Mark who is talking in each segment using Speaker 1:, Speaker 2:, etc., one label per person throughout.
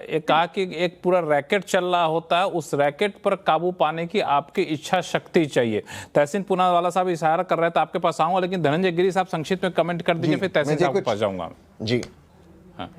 Speaker 1: एक कहा कि एक पूरा रैकेट चल रहा होता है, उस रैकेट पर काबू पाने की आपकी इच्छा शक्ति चाहिए। तहसीन पूनावाला साहब इशारा कर रहे थे, आपके पास आऊंगा, लेकिन धनंजय गिरी साहब संक्षिप्त में कमेंट कर दीजिए, फिर तहसीन साहब के पास जाऊंगा
Speaker 2: जी।
Speaker 1: हाँ।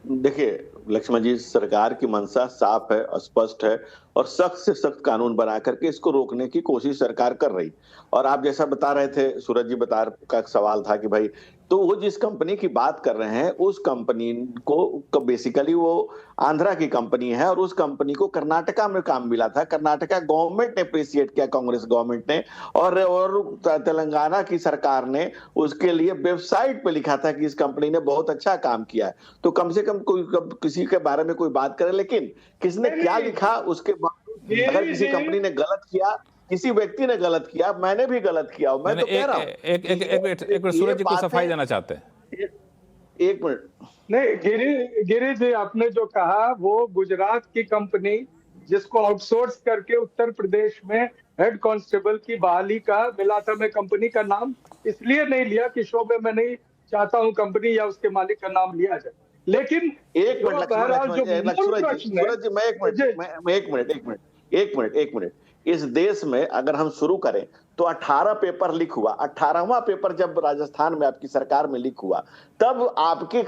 Speaker 3: देखिए लक्ष्मण जी, सरकार की मंशा साफ है, स्पष्ट है और सख्त से सख्त कानून बना करके इसको रोकने की कोशिश सरकार कर रही। और आप जैसा बता रहे थे, सूरज जी बता का सवाल था कि भाई, तो वो जिस कंपनी की बात कर रहे हैं उस कंपनी को बेसिकली वो आंध्रा की कंपनी है और उस कंपनी को कर्नाटका में काम मिला था। कर्नाटका गवर्नमेंट ने अप्रिशिएट किया, कांग्रेस गवर्नमेंट ने, और तेलंगाना की सरकार ने उसके लिए वेबसाइट पे लिखा था कि इस कंपनी ने बहुत अच्छा काम किया है। तो कम से कम कोई किसी के बारे में कोई बात करे, लेकिन किसने क्या लिखा उसके बाद अगर किसी कंपनी ने गलत किया, किसी व्यक्ति ने गलत किया, मैंने भी गलत किया, मैं तो कह रहा हूं
Speaker 1: एक सूरज जी को सफाई देना चाहते हैं।
Speaker 3: एक मिनट,
Speaker 4: नहीं गिरी जी, आपने जो कहा वो गुजरात की कंपनी जिसको आउटसोर्स करके उत्तर प्रदेश में हेड कांस्टेबल की बहाली का मिला था। मैं कंपनी का नाम इसलिए नहीं लिया कि शो में मैं नहीं चाहता हूं कंपनी या उसके मालिक का नाम लिया जाए, लेकिन
Speaker 3: एक मिनट, इस देश में अगर हम शुरू करें तो 18 पेपर लीक हुआ। 18वां पेपर जब राजस्थान में आपकी सरकार में लीक हुआ, तब आपके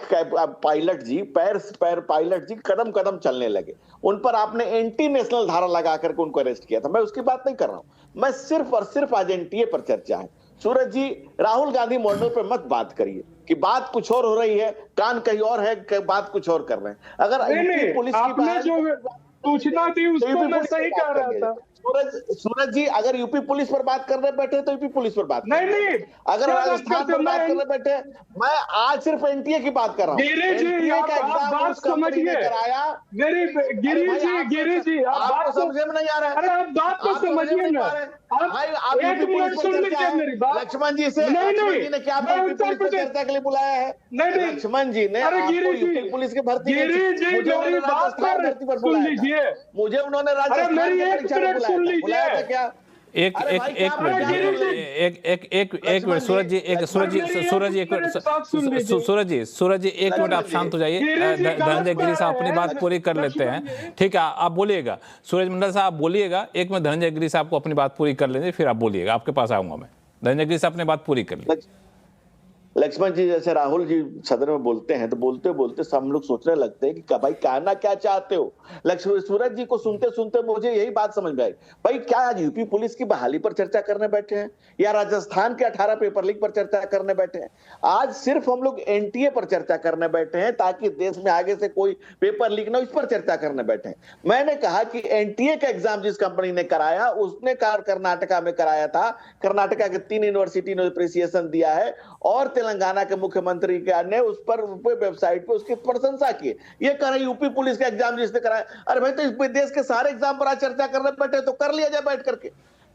Speaker 3: पायलट जी पायलट जी कदम कदम चलने लगे। उन पर आपने एंटी नेशनल धारा लगा करके उनको अरेस्ट किया था। मैं उसकी बात नहीं कर रहा हूं, मैं सिर्फ और सिर्फ आज एनटीए पर चर्चा है। सूरज जी, राहुल गांधी मॉडल पर मत बात करिए कि बात कुछ और हो रही है, कान कहीं और है, बात कुछ और कर रहे हैं। अगर पुलिस की बात
Speaker 4: जो सूचना थी उसको मैं सही कह रहा था।
Speaker 3: सूरज जी, अगर यूपी पुलिस पर बात करने बैठे तो यूपी पुलिस पर बात
Speaker 4: नहीं,
Speaker 3: अगर राजस्थान पर बात करने बैठे, मैं आज सिर्फ एनटीए की बात कर रहा हूँ।
Speaker 4: एनटीए का एग्जाम उस कंपनी ने कराया। गिरी जी, आप बात
Speaker 3: समझ में नहीं आ रहा है।
Speaker 4: अरे आप बात तो समझिए ना।
Speaker 3: आप यूपी पुलिस पर चर्चा है, लक्ष्मण जी से लक्ष्मण जी ने क्या पुलिस पर चर्चा के लिए बुलाया है?
Speaker 4: नहीं,
Speaker 3: लक्ष्मण जी ने आपको यूपी पुलिस की भर्ती पर बुलाया, मुझे उन्होंने राजस्थान की परीक्षा में बुलाया था क्या?
Speaker 1: एक मिनट सूरज जी, एक मिनट आप शांत हो जाइए। धनंजय गिरी साहब अपनी बात पूरी कर लेते हैं, ठीक है? आप बोलिएगा, सूरज मंडल साहब आप बोलिएगा, एक मिनट धनंजय गिरी साहब को अपनी बात पूरी कर लेंगे, फिर आप बोलिएगा, आपके पास आऊंगा मैं। धनंजय गिरी साहब अपनी बात पूरी कर लीजिए।
Speaker 3: लक्ष्मण जी, जैसे राहुल जी सदन में बोलते हैं तो बोलते बोलते सब लोग सोचने लगते हैं कि भाई कहना क्या चाहते हो। लक्ष्मण सूरज जी को सुनते सुनते मुझे यही बात समझ में आई, भाई क्या आज यूपी पुलिस की बहाली पर चर्चा करने बैठे हैं या राजस्थान के 18 पेपर लीक पर चर्चा करने बैठे हैं? आज सिर्फ हम लोग एनटीए पर चर्चा करने बैठे हैं ताकि देश में आगे से कोई पेपर लीक ना, इस पर चर्चा करने बैठे हैं। मैंने कहा कि एनटीए का एग्जाम जिस कंपनी ने कराया उसने कर्नाटका में कराया था। कर्नाटका के 3 यूनिवर्सिटी ने अप्रिसिएशन दिया है और तेलंगाना के मुख्यमंत्री ने उस पर वेबसाइट पे उसकी प्रशंसा की। ये कह रहे यूपी पुलिस का एग्जाम जिसने कराया। अरे भाई, तो इस देश के सारे एग्जाम पर आज चर्चा करने बैठे तो कर लिया जाए बैठ करके।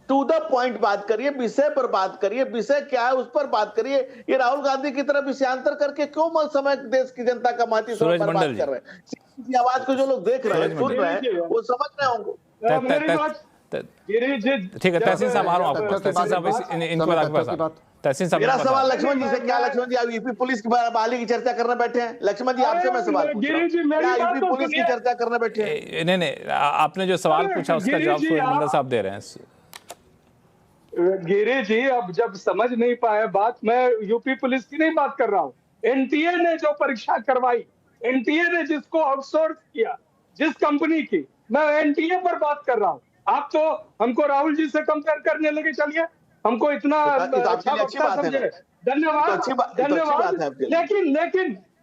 Speaker 3: टू द पॉइंट बात करिए, विषय पर बात करिए, विषय क्या है उस पर बात करिए। ये राहुल गांधी की तरह विषयांतर करके क्यों समय देश की जनता का महत्व पर बात कर रहे हैं? आवाज को जो लोग देख रहे हैं, सुन रहे हैं, वो समझ रहे होंगे।
Speaker 1: ठीक है, तहसीन साहब आ रहा हूं आपको। तहसीन साहब इनको तहसीन साहब,
Speaker 3: मेरा सवाल लक्ष्मण जी से, क्या लक्ष्मण जी आप यूपी पुलिस की बहाली की चर्चा करने बैठे हैं? लक्ष्मण जी आपसे मैं सवाल पूछ रहा हूं, क्या यूपी पुलिस की चर्चा करने बैठे हैं?
Speaker 1: नहीं, आपने जो सवाल पूछा उसका जवाब सूरज मंडल साहब दे रहे हैं।
Speaker 4: गिरी जी, अब जब समझ नहीं पाए बात, मैं यूपी पुलिस की नहीं बात कर रहा हूँ। एनटीए ने जो परीक्षा करवाई, एनटीए ने जिसको आउटसोर्स किया, जिस कंपनी की, मैं एनटीए पर बात कर रहा हूँ। आप तो हमको राहुल जी से कंपेयर करने लगे, चलिए हमको इतना अच्छा समझे, धन्यवाद।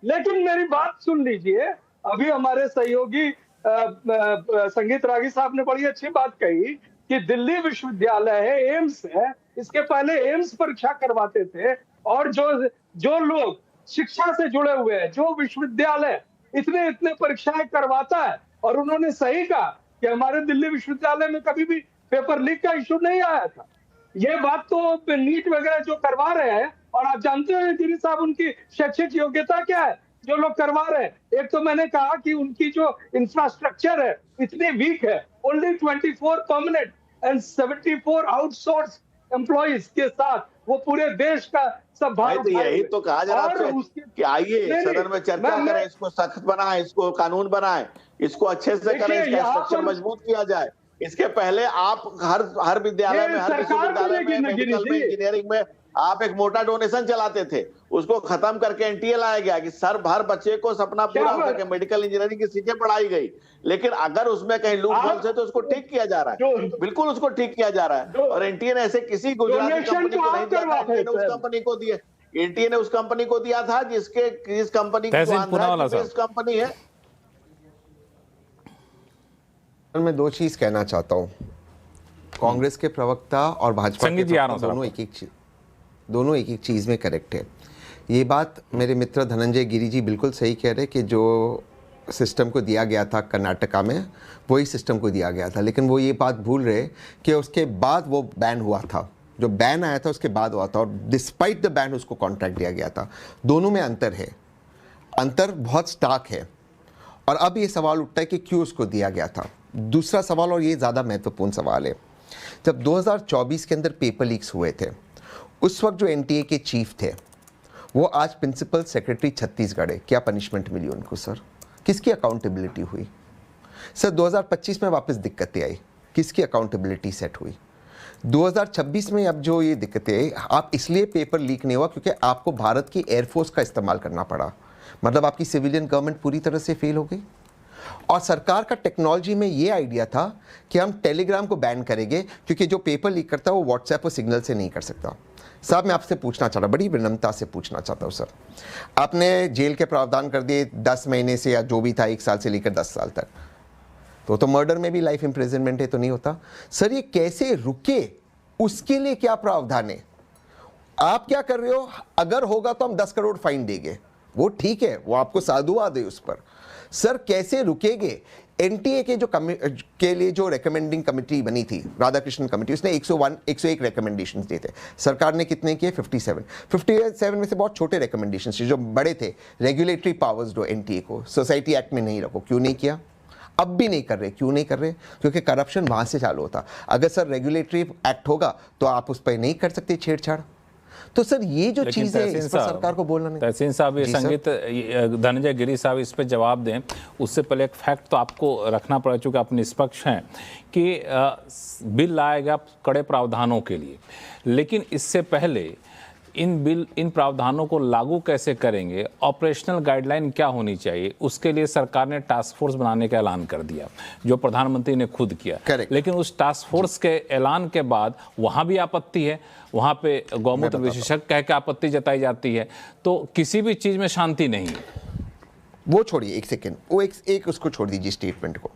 Speaker 4: लेकिन मेरी बात सुन लीजिए। अभी हमारे सहयोगी संगीत रागी साहब ने बड़ी अच्छी बात कही कि दिल्ली विश्वविद्यालय है, एम्स है, इसके पहले एम्स परीक्षा करवाते थे। और जो लोग शिक्षा से जुड़े हुए हैं, जो विश्वविद्यालय इतने परीक्षाएं करवाता है, और उन्होंने सही कहा कि हमारे दिल्ली विश्वविद्यालय में कभी भी पेपर लीक का इश्यू नहीं आया था। ये बात तो नीट वगैरह जो करवा रहे हैं, और आप जानते हैं गिरी साहब उनकी शैक्षिक योग्यता क्या है जो लोग करवा रहे हैं। एक तो मैंने कहा कि उनकी जो इंफ्रास्ट्रक्चर है इतनी वीक है, only 24 permanent and 74 outsource employees के साथ वो पूरे देश का सब भार
Speaker 3: भाई तो यही
Speaker 4: उठाएंगे।
Speaker 3: तो कहा जा रहा
Speaker 4: और
Speaker 3: है
Speaker 4: उसके
Speaker 3: कि आइए
Speaker 4: नहीं,
Speaker 3: सदन में चर्चा
Speaker 4: मैं-
Speaker 3: करें, इसको सख्त बनाएं, इसको कानून बनाएं, इसको अच्छे से करें,
Speaker 4: देखिए,
Speaker 3: इसका
Speaker 4: यहाँ
Speaker 3: स्ट्रक्चर
Speaker 4: पर
Speaker 3: मजबूत किया जाए। इसके पहले आप हर विद्यालय
Speaker 4: ये
Speaker 3: में, हर
Speaker 4: सरकार को
Speaker 3: विश्वविद्यालय में,
Speaker 4: लेकिन गिनी
Speaker 3: मेडिकल में,
Speaker 4: थी।
Speaker 3: इंजीनियरिंग में आप एक मोटा डोनेशन चलाते थे, उसको खत्म करके एनटीए लाया गया कि हर बच्चे को सपना पूरा हो सके, मेडिकल इंजीनियरिंग की सीटें पढ़ाई गई। लेकिन अगर उसमें कहीं लूप होल्स है तो उसको ठीक किया जा रहा है, बिल्कुल उसको ठीक किया जा रहा है। और एनटीए ने ऐसे किसी गुजराती
Speaker 4: डोनेशन
Speaker 3: कंपनी
Speaker 4: तो
Speaker 3: को
Speaker 4: आप
Speaker 3: नहीं दिया था,
Speaker 4: करवाते
Speaker 3: एनटीए ने उस
Speaker 4: थे।
Speaker 3: कंपनी को दिया, एनटीए ने उस कंपनी को दिया था जिस कंपनी की
Speaker 1: तहसीन पूनावाला साहब।
Speaker 3: कंपनी है।
Speaker 2: मैं दो चीज कहना चाहता हूँ। कांग्रेस के प्रवक्ता और भाजपा के
Speaker 1: संगीत जी आ रहा
Speaker 2: प्रवक्ता
Speaker 1: हूं सर
Speaker 2: दोनों एक एक चीज में करेक्ट है। ये बात मेरे मित्र धनंजय गिरी जी बिल्कुल सही कह रहे कि जो सिस्टम को दिया गया था कर्नाटका में वही सिस्टम को दिया गया था, लेकिन वो ये बात भूल रहे कि उसके बाद वो बैन हुआ था, जो बैन आया था उसके बाद हुआ था, और डिस्पाइट द बैन उसको कॉन्ट्रैक्ट दिया गया था। दोनों में अंतर है, अंतर बहुत स्टार्क है। और अब ये सवाल उठता है कि क्यों उसको दिया गया था। दूसरा सवाल, और ये ज़्यादा महत्वपूर्ण सवाल है, जब 2024 के अंदर पेपर लीक्स हुए थे, उस वक्त जो एनटीए के चीफ थे वो आज प्रिंसिपल सेक्रेटरी छत्तीसगढ़ है। क्या पनिशमेंट मिली उनको सर? किसकी अकाउंटेबिलिटी हुई सर? 2025 में वापस दिक्कतें आई, किसकी अकाउंटेबिलिटी सेट हुई? 2026 में अब जो ये दिक्कतें, आप इसलिए पेपर लीक नहीं हुआ क्योंकि आपको भारत की एयरफोर्स का इस्तेमाल करना पड़ा, मतलब आपकी सिविलियन गवर्नमेंट पूरी तरह से फेल हो गई। और सरकार का टेक्नोलॉजी में ये आइडिया था कि हम टेलीग्राम को बैन करेंगे क्योंकि जो पेपर लीक करता है वो व्हाट्सएप और सिग्नल से नहीं कर सकता। साहब मैं आपसे पूछना चाह रहा, बड़ी विनम्रता से पूछना चाहता हूँ सर, आपने जेल के प्रावधान कर दिए 10 महीने से या जो भी था 1 साल से लेकर 10 साल तक, तो मर्डर में भी लाइफ इम्प्रिजनमेंट है तो नहीं होता सर? ये कैसे रुके, उसके लिए क्या प्रावधान है? आप क्या कर रहे हो? अगर होगा तो हम 10 करोड़ फाइन देंगे, वो ठीक है, वो आपको साधुवाद है उस पर। सर कैसे रुकेंगे? एनटीए के के लिए जो रिकमेंडिंग कमेटी बनी थी, राधाकृष्णन कमेटी, उसने 101 रिकमेंडेशंस दिए थे। सरकार ने कितने किए? 57 में से बहुत छोटे रिकमेंडेशंस थे, जो बड़े थे रेगुलेटरी पावर्स दो एनटीए को, सोसाइटी एक्ट में नहीं रखो। क्यों नहीं किया? अब भी नहीं कर रहे। क्यों नहीं कर रहे? क्योंकि करप्शन वहां से चालू होता। अगर सर रेगुलेटरी एक्ट होगा तो आप उस पर नहीं कर सकते छेड़छाड़। तो सर ये जो चीज है इस पर सरकार को बोलना नहीं।
Speaker 1: तहसीन साहब, ये संगीत धनंजय गिरी साहब इस पे जवाब दें, उससे पहले एक फैक्ट तो आपको रखना पड़ा, चूंकि आप निष्पक्ष हैं, कि बिल लाया गया कड़े प्रावधानों के लिए, लेकिन इससे पहले इन प्रावधानों को लागू कैसे करेंगे, ऑपरेशनल गाइडलाइन क्या होनी चाहिए, उसके लिए सरकार ने टास्क फोर्स बनाने का ऐलान कर दिया, जो प्रधानमंत्री ने खुद किया।
Speaker 2: Correct.
Speaker 1: लेकिन उस टास्क फोर्स के ऐलान के बाद वहां भी आपत्ति है, वहां पे गौमूत्र विशेषज्ञ कह के आपत्ति जताई जाती है, तो किसी भी चीज में शांति नहीं है।
Speaker 2: वो छोड़िए एक सेकेंड, वो एक उसको छोड़ दीजिए स्टेटमेंट को।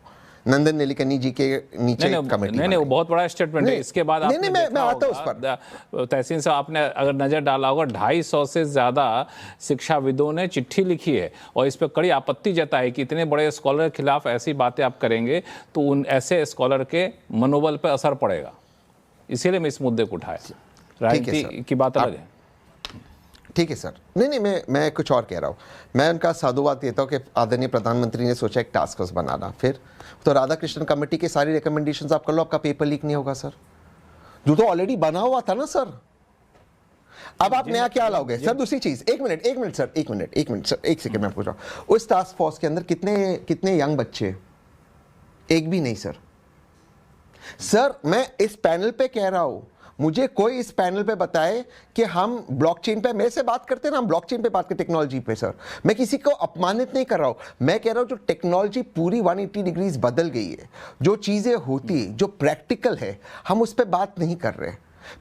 Speaker 2: नंदन नीलेकनी जी के नीचे कमेटी
Speaker 1: नहीं, वो बहुत बड़ा स्टेटमेंट है। इसके बाद
Speaker 2: नहीं, मैं आता हूं उस पर।
Speaker 1: तहसीन साहब, आपने अगर नजर डाला होगा, 250 से ज्यादा शिक्षाविदों ने चिट्ठी लिखी है और इस पर कड़ी आपत्ति जताई कि इतने बड़े स्कॉलर के खिलाफ ऐसी बातें आप करेंगे तो उन ऐसे स्कॉलर के मनोबल पर असर पड़ेगा। इसीलिए मैं इस मुद्दे को उठाया। राजनीति की बात अलग है।
Speaker 2: ठीक है सर, नहीं मैं कुछ और कह रहा हूँ। मैं उनका साधुवाद देता हूँ कि आदरणीय प्रधानमंत्री ने सोचा एक टास्क फोर्स बनाना, फिर तो राधाकृष्णन कमेटी के सारी रिकमेंडेशंस आप कर लो, आपका पेपर लीक नहीं होगा सर, जो तो ऑलरेडी बना हुआ था ना सर। अब आप नया क्या लाओगे सर? दूसरी चीज, एक मिनट सर, एक सेकंड मैं पूछ रहा हूँ, उस टास्क फोर्स के अंदर कितने यंग बच्चे? एक भी नहीं सर। सर मैं इस पैनल पे कह रहा हूं, मुझे कोई इस पैनल पे बताए कि हम ब्लॉकचेन पे, मेरे से बात करते हैं ना, हम ब्लॉकचेन पे बात करते, टेक्नोलॉजी पे सर। मैं किसी को अपमानित नहीं कर रहा हूं, मैं कह रहा हूं जो टेक्नोलॉजी पूरी 180 डिग्रीज बदल गई है, जो चीजें होती, जो प्रैक्टिकल है, हम उस पर बात नहीं कर रहे।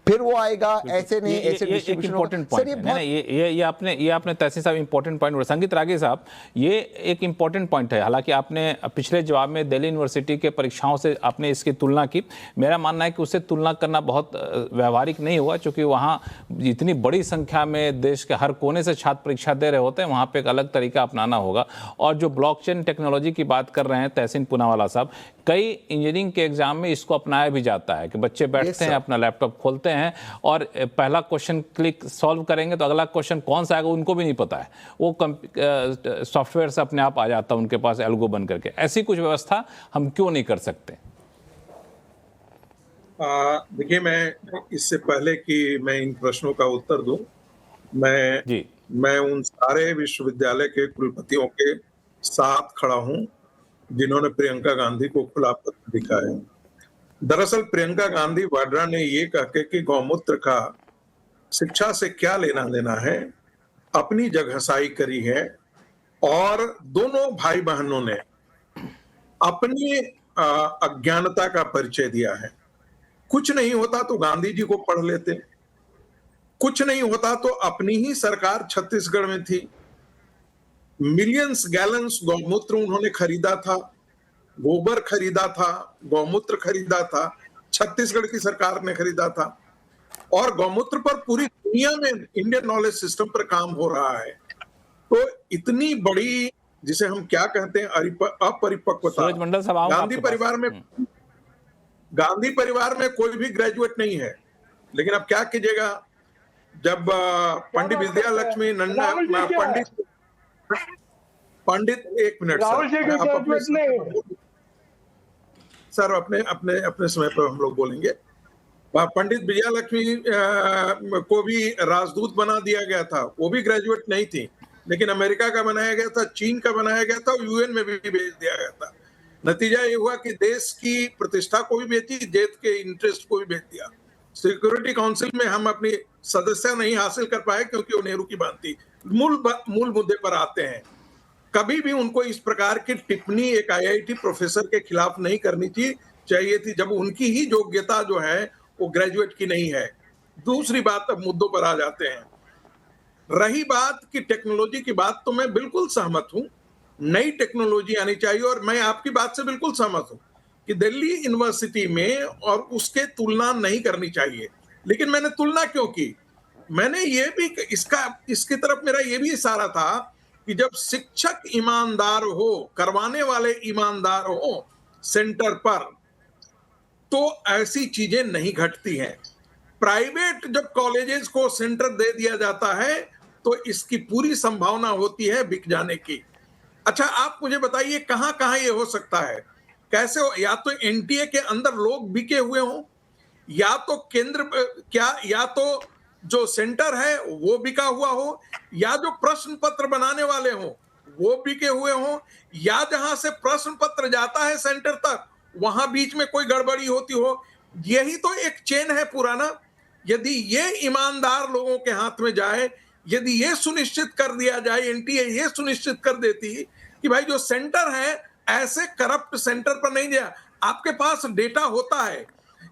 Speaker 2: फिर वो आएगा ऐसे नहीं, ऐसे डिस्ट्रीब्यूशन
Speaker 1: इंपॉर्टेंट पॉइंट है। ये आपने तहसीन साहब इंपॉर्टेंट पॉइंट, संगीत रागी साहब, ये एक इंपॉर्टेंट पॉइंट है। हालांकि आपने पिछले जवाब में दिल्ली यूनिवर्सिटी के परीक्षाओं से आपने इसकी तुलना की। मेरा मानना है कि उससे तुलना करना बहुत व्यवहारिक नहीं हुआ, क्योंकि वहाँ इतनी बड़ी संख्या में देश के हर कोने से छात्र परीक्षा दे रहे होते हैं, वहाँ पर एक अलग तरीका अपनाना होगा। और जो ब्लॉकचेन टेक्नोलॉजी की बात कर रहे हैं तहसीन पूनावाला साहब, कई इंजीनियरिंग के एग्जाम में इसको अपनाया भी जाता है कि बच्चे बैठते हैं, अपना लैपटॉप खोलते हैं और पहला क्वेश्चन क्लिक सॉल्व करेंगे तो अगला क्वेश्चन कौन सा आएगा उनको भी नहीं पता है, वो सॉफ्टवेयर से अपने आप आ जाता है उनके पास एल्गो बन करके। ऐसी कुछ व्यवस्था हम क्यों नहीं कर सकते?
Speaker 5: देखिए, मैं इससे पहले कि मैं इन प्रश्नों का उत्तर दूं, मैं
Speaker 1: जी
Speaker 5: मैं उन सारे विश्वविद्यालय के कुलपतियों के साथ खड़ा हूं जिन्होंने प्रियंका गांधी को खुला पत्र लिखा है। दरअसल प्रियंका गांधी वाड्रा ने ये कह के कि गौमूत्र का शिक्षा से क्या लेना देना है, अपनी जगहसाई करी है और दोनों भाई बहनों ने अपनी अज्ञानता का परिचय दिया है। कुछ नहीं होता तो गांधी जी को पढ़ लेते, कुछ नहीं होता तो अपनी ही सरकार छत्तीसगढ़ में थी, मिलियंस गैलन्स गौमूत्र उन्होंने खरीदा था, गोबर खरीदा था, गौमूत्र खरीदा था, छत्तीसगढ़ की सरकार ने खरीदा था और गौमूत्र पर पूरी दुनिया में इंडियन नॉलेज सिस्टम पर काम हो रहा है। तो इतनी बड़ी, जिसे हम क्या कहते हैं, अपरिपक्वता।
Speaker 1: सूरज मंडल साहब आऊंगा
Speaker 5: गांधी
Speaker 1: आपके पास।
Speaker 5: परिवार में कोई भी ग्रेजुएट नहीं है, लेकिन अब क्या कीजिएगा, जब पंडित विद्या लक्ष्मी नंदा पंडित एक मिनट
Speaker 4: राहुल जी
Speaker 5: सर,
Speaker 4: की
Speaker 5: आप अपने
Speaker 4: graduate नहीं।
Speaker 5: सर अपने अपने अपने समय पर हम लोग बोलेंगे। पंडित विजया लक्ष्मी को भी राजदूत बना दिया गया था, वो भी ग्रेजुएट नहीं थी, लेकिन अमेरिका का बनाया गया था, चीन का बनाया गया था और यूएन में भी भेज दिया गया था। नतीजा ये हुआ कि देश की प्रतिष्ठा को भी बेची, देश के इंटरेस्ट को भी बेच दिया। सिक्योरिटी काउंसिल में हम अपनी सदस्यता नहीं हासिल कर पाए क्योंकि वो नेहरू की बात थी। मूल मुद्दे पर आते हैं, कभी भी उनको इस प्रकार की टिप्पणी एक आईआईटी प्रोफेसर के खिलाफ नहीं करनी चाहिए थी, जब उनकी ही योग्यता जो है वो ग्रेजुएट की नहीं है। दूसरी बात, अब मुद्दों पर आ जाते हैं। रही बात की टेक्नोलॉजी की बात, तो मैं बिल्कुल सहमत हूं, नई टेक्नोलॉजी आनी चाहिए और मैं आपकी बात से बिल्कुल सहमत हूं कि दिल्ली यूनिवर्सिटी में और उसके तुलना नहीं करनी चाहिए। लेकिन मैंने तुलना क्यों की, मैंने ये भी इसकी तरफ मेरा ये भी इशारा था कि जब शिक्षक ईमानदार हो, करवाने वाले ईमानदार हो सेंटर पर, तो ऐसी चीजें नहीं घटती हैं। प्राइवेट जब कॉलेजेस को सेंटर दे दिया जाता है तो इसकी पूरी संभावना होती है बिक जाने की। अच्छा, आप मुझे बताइए कहां कहां ये हो सकता है, कैसे हो? या तो एनटीए के अंदर लोग बिके हुए हों, या तो या तो जो सेंटर है वो बिका हुआ हो, या जो प्रश्न पत्र बनाने वाले हों वो बिके हुए हों, या जहां से प्रश्न पत्र जाता है सेंटर तक वहां बीच में कोई गड़बड़ी होती हो। यही तो एक चेन है पुराना। यदि ये ईमानदार लोगों के हाथ में जाए, यदि ये सुनिश्चित कर दिया जाए, एनटीए ये सुनिश्चित कर देती कि भाई जो सेंटर है ऐसे करप्ट सेंटर पर नहीं दिया। आपके पास डेटा होता है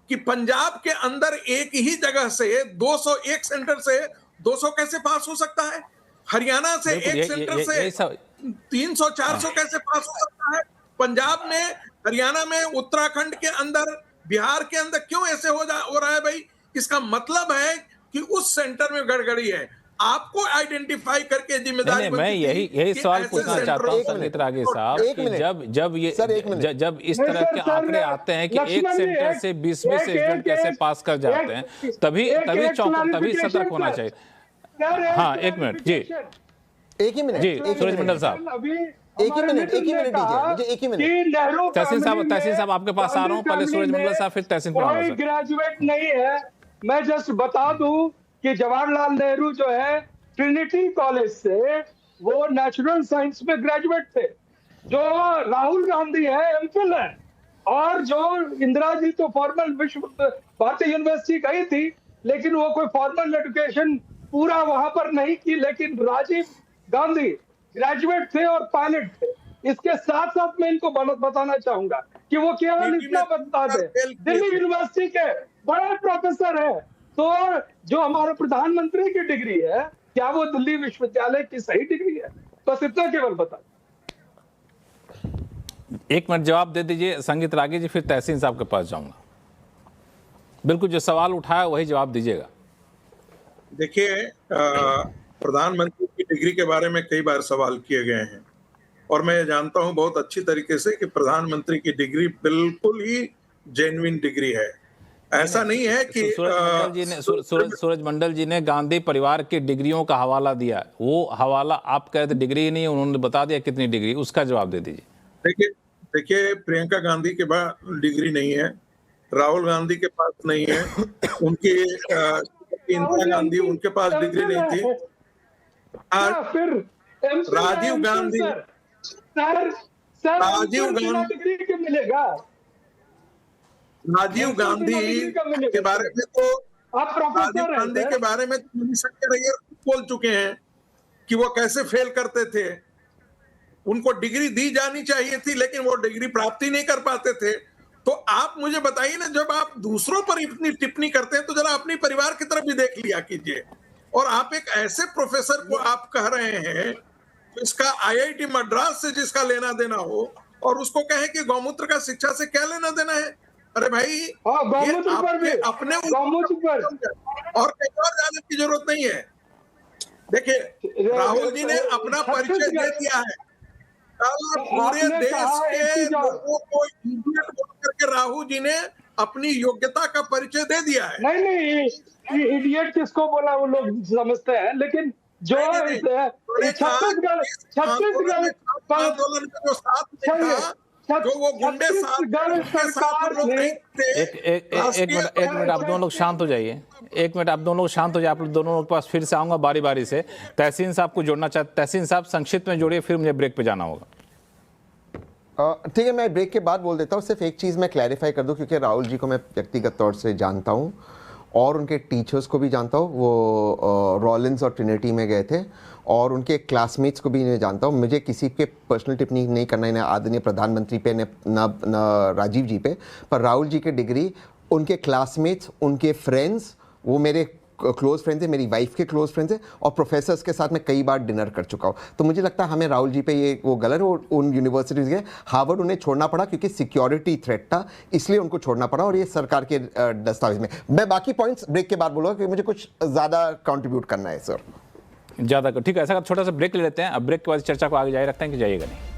Speaker 5: कि पंजाब के अंदर एक ही जगह से 201 सेंटर से 200 कैसे पास हो सकता है, हरियाणा से एक सेंटर से 300-400 कैसे पास हो सकता है, पंजाब में, हरियाणा में, उत्तराखंड के अंदर, बिहार के अंदर क्यों ऐसे हो रहा है भाई? इसका मतलब है कि उस सेंटर में गड़बड़ी है। आपको आइडेंटिफाई करके जिम्मेदारी
Speaker 1: मैं यही सवाल पूछना चाहता हूं संगीत रागी साहब कि जब इस तरह के आंकड़े आते हैं कि एक सेंटर से 20-20 स्टूडेंट कैसे पास कर जाते हैं, तभी सतर्क होना चाहिए। हाँ, एक मिनट जी,
Speaker 2: एक ही मिनट
Speaker 1: जी सूरज मंडल साहब,
Speaker 2: एक ही मिनट दीजिए मुझे, एक ही मिनट।
Speaker 1: तहसीन साहब आपके पास आ रहा हूं, पहले सूरज मंडल साहब फिर तहसीन
Speaker 4: कोई ग्रेजुएट नहीं है। मैं जस्ट बता दूं कि जवाहरलाल नेहरू जो है ट्रिनिटी कॉलेज से वो नेचुरल साइंस में ग्रेजुएट थे, जो राहुल गांधी है एमफिल है, और जो इंदिरा जी तो फॉर्मल विश्व भारतीय यूनिवर्सिटी गई थी लेकिन वो कोई फॉर्मल एजुकेशन पूरा वहां पर नहीं की। लेकिन राजीव गांधी ग्रेजुएट थे और पायलट थे। इसके साथ साथ मैं इनको बताना चाहूंगा कि वो केवल इतना बता दे, दिल्ली यूनिवर्सिटी के बड़े प्रोफेसर है। तो जो हमारे प्रधानमंत्री की डिग्री है, क्या वो दिल्ली विश्वविद्यालय की सही डिग्री है? बस इतना केवल बता।
Speaker 1: एक मिनट जवाब दे दीजिए संगीत रागी जी, फिर तहसीन साहब के पास जाऊंगा। बिल्कुल जो सवाल उठाया वही जवाब दीजिएगा।
Speaker 5: देखिए, प्रधानमंत्री की डिग्री के बारे में कई बार सवाल किए गए हैं और मैं जानता हूं बहुत अच्छी तरीके से कि प्रधानमंत्री की डिग्री बिल्कुल ही जेन्युइन डिग्री है। ऐसा नहीं है कि
Speaker 1: सूरज मंडल जी ने गांधी परिवार की डिग्रियों का हवाला दिया, वो हवाला आप कह रहे थे डिग्री ही नहीं, उन्होंने बता दिया कितनी डिग्री, उसका जवाब दे दीजिए।
Speaker 5: देखिए प्रियंका गांधी के पास डिग्री नहीं है, राहुल गांधी के पास नहीं है, उनकी इंदिरा गांधी उनके पास डिग्री नहीं थी। आज
Speaker 4: फिर
Speaker 5: राजीव गांधी राजीव गांधी
Speaker 4: डिग्री मिलेगा।
Speaker 5: राजीव गांधी के बारे में तो
Speaker 4: आप
Speaker 5: राजीव
Speaker 4: प्रोफेसर
Speaker 5: गांधी के
Speaker 4: हैं
Speaker 5: बारे में तो मनीषशंकर अय्यर बोल चुके हैं कि वो कैसे फेल करते थे, उनको डिग्री दी जानी चाहिए थी लेकिन वो डिग्री प्राप्त ही नहीं कर पाते थे। तो आप मुझे बताइए ना, जब आप दूसरों पर इतनी टिप्पणी करते हैं तो जरा अपनी परिवार की तरफ भी देख लिया कीजिए। और आप एक ऐसे प्रोफेसर को आप कह रहे हैं जिसका आईआईटी मद्रास से जिसका लेना देना हो, और उसको कहें कि गौमूत्र का शिक्षा से क्या लेना देना है। अरे भाई,
Speaker 4: गौमूत्र पर भी,
Speaker 5: अपने
Speaker 4: गौमूत्र पर
Speaker 5: और कहीं और जाने की जरूरत नहीं है। देखिए, राहुल जी ने अपना परिचय दे दिया है। कल पूरे देश के लोगों को इडियट बोल करके राहुल जी ने अपनी योग्यता का परिचय दे दिया है।
Speaker 4: नहीं, इडियट किसको बोला वो लोग समझते हैं, लेकिन जो छत्तीसगढ़
Speaker 1: एक मिनट आप दोनों लोग शांत हो जाइए। एक मिनट आप दोनों लोग शांत हो जाइए। आप दोनों लोग के पास फिर से आऊंगा बारी बारी से। तहसीन साहब को जोड़ना चाहते, तहसीन साहब संक्षिप्त में जोड़िए, फिर मुझे ब्रेक पे जाना होगा।
Speaker 2: ठीक है, मैं ब्रेक के बाद बोल देता हूँ। सिर्फ एक चीज़ मैं क्लैरिफाई कर दूँ, क्योंकि राहुल जी को मैं व्यक्तिगत तौर से जानता हूँ और उनके टीचर्स को भी जानता हूँ। वो रॉलिंस और ट्रिनिटी में गए थे और उनके क्लासमेट्स को भी मैं जानता हूँ। मुझे किसी के पर्सनल टिप्पणी नहीं करना है, ना आदरणीय प्रधानमंत्री पे, न राजीव जी पे, पर राहुल जी की डिग्री, उनके क्लासमेट्स, उनके फ्रेंड्स, वो मेरे क्लोज फ्रेंड्स है, मेरी वाइफ के क्लोज फ्रेंड्स है, और प्रोफेसर्स के साथ मैं कई बार डिनर कर चुका हूँ। तो मुझे लगता है हमें राहुल जी पे ये वो गलत, वो उन यूनिवर्सिटीज़ गए, हार्वर्ड उन्हें छोड़ना पड़ा क्योंकि सिक्योरिटी थ्रेट था, इसलिए उनको छोड़ना पड़ा, और ये सरकार के दस्तावेज में। मैं बाकी पॉइंट्स ब्रेक के बाद बोलूँगा क्योंकि मुझे कुछ ज़्यादा कंट्रीब्यूट करना है सर।
Speaker 1: ज़्यादा ठीक है, ऐसा छोटा सा ब्रेक ले लेते हैं। अब ब्रेक के बाद चर्चा को आगे जारी रखते हैं कि जाइएगा नहीं।